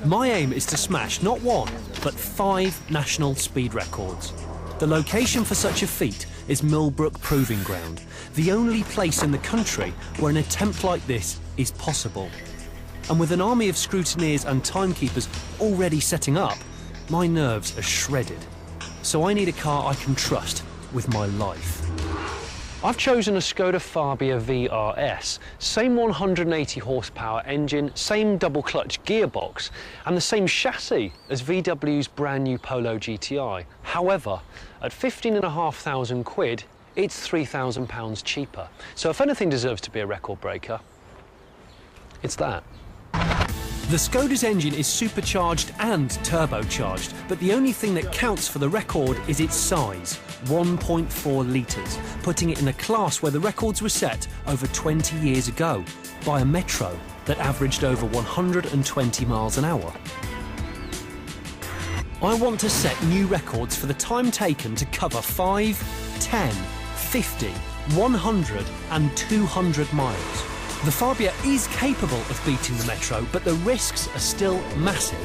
My aim is to smash not one, but 5 national speed records. The location for such a feat is Millbrook Proving Ground, the only place in the country where an attempt like this is possible. And with an army of scrutineers and timekeepers already setting up, my nerves are shredded. So I need a car I can trust with my life. I've chosen a Skoda Fabia vRS, same 180 horsepower engine, same double clutch gearbox, and the same chassis as VW's brand new Polo GTI. However, at 15,500 quid, it's £3,000 cheaper. So if anything deserves to be a record breaker, it's that. The Skoda's engine is supercharged and turbocharged, but the only thing that counts for the record is its size, 1.4 litres, putting it in a class where the records were set over 20 years ago by a Metro that averaged over 120 miles an hour. I want to set new records for the time taken to cover 5, 10, 50, 100 and 200 miles. The Fabia is capable of beating the Metro, but the risks are still massive.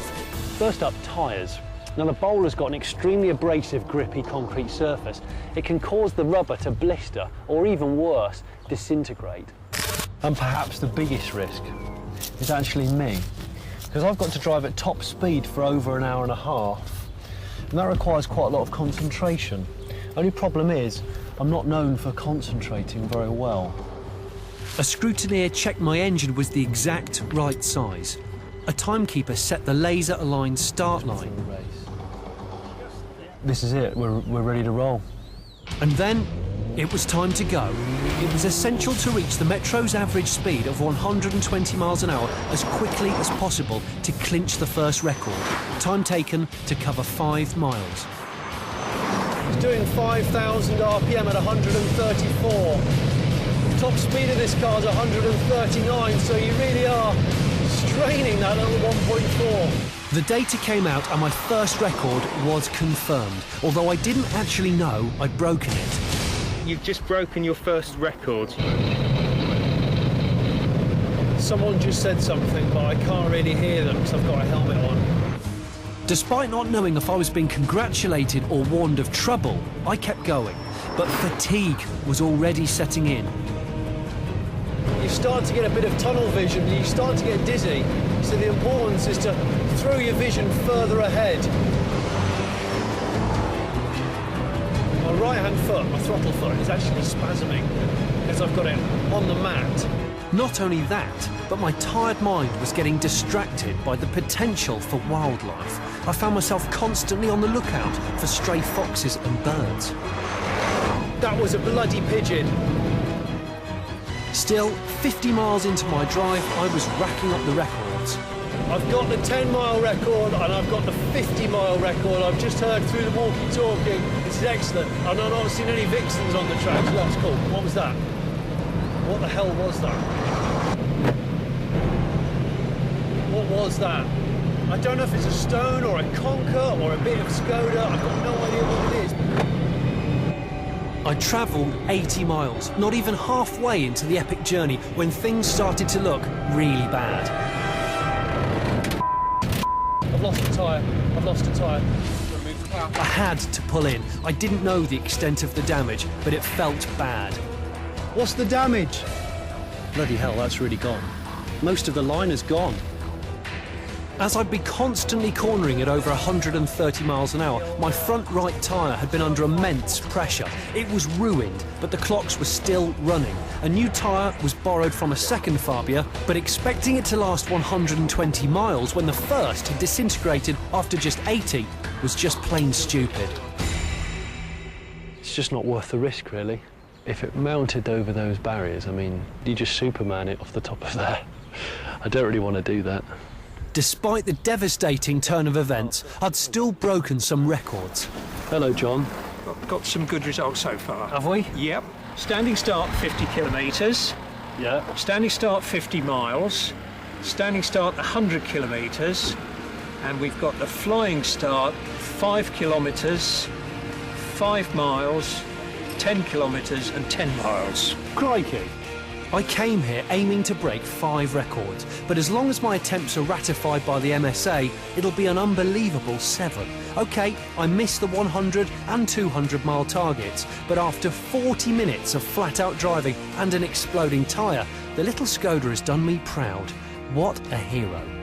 First up, tyres. Now the Bowler's got an extremely abrasive, grippy concrete surface. It can cause the rubber to blister, or even worse, disintegrate. And perhaps the biggest risk is actually me, because I've got to drive at top speed for over an hour and a half, and that requires quite a lot of concentration. Only problem is, I'm not known for concentrating very well. A scrutineer checked my engine was the exact right size. A timekeeper set the laser-aligned start line. This is it, we're ready to roll. And then, it was time to go. It was essential to reach the Metro's average speed of 120 miles an hour as quickly as possible to clinch the first record. Time taken to cover 5 miles. It's doing 5,000 RPM at 134. Top speed of this car is 139, so you really are straining that little 1.4. The data came out and my first record was confirmed, although I didn't actually know I'd broken it. You've just broken your first record. Someone just said something, but I can't really hear them because I've got a helmet on. Despite not knowing if I was being congratulated or warned of trouble, I kept going, but fatigue was already setting in. You start to get a bit of tunnel vision, you start to get dizzy, so the importance is to throw your vision further ahead. My right-hand foot, my throttle foot, is actually spasming because I've got it on the mat. Not only that, but my tired mind was getting distracted by the potential for wildlife. I found myself constantly on the lookout for stray foxes and birds. That was a bloody pigeon. Still, 50 miles into my drive, I was racking up the records. I've got the 10-mile record and I've got the 50-mile record. I've just heard through the walkie-talkie. This is excellent. And I've not seen any vixens on the track, so that's cool. What was that? What the hell was that? What was that? I don't know if it's a stone or a conker or a bit of Skoda. I've got no idea what it is. I travelled 80 miles, not even halfway into the epic journey, when things started to look really bad. I've lost a tyre. I've lost a tyre. I had to pull in. I didn't know the extent of the damage, but it felt bad. What's the damage? Bloody hell, that's really gone. Most of the liner's gone. As I'd be constantly cornering at over 130 miles an hour, my front right tyre had been under immense pressure. It was ruined, but the clocks were still running. A new tyre was borrowed from a second Fabia, but expecting it to last 120 miles when the first had disintegrated after just 80 was just plain stupid. It's just not worth the risk, really. If it mounted over those barriers, I mean, you just Superman it off the top of there. I don't really want to do that. Despite the devastating turn of events, I'd still broken some records. Hello, John. Got some good results so far. Have we? Yep. Standing start 50 kilometres. Yeah. Standing start 50 miles. Standing start 100 kilometres. And we've got the flying start 5 kilometres, 5 miles, 10 kilometres and 10 miles. Crikey. I came here aiming to break 5 records, but as long as my attempts are ratified by the MSA, it'll be an unbelievable 7. OK, I missed the 100 and 200 mile targets, but after 40 minutes of flat-out driving and an exploding tyre, the little Skoda has done me proud. What a hero.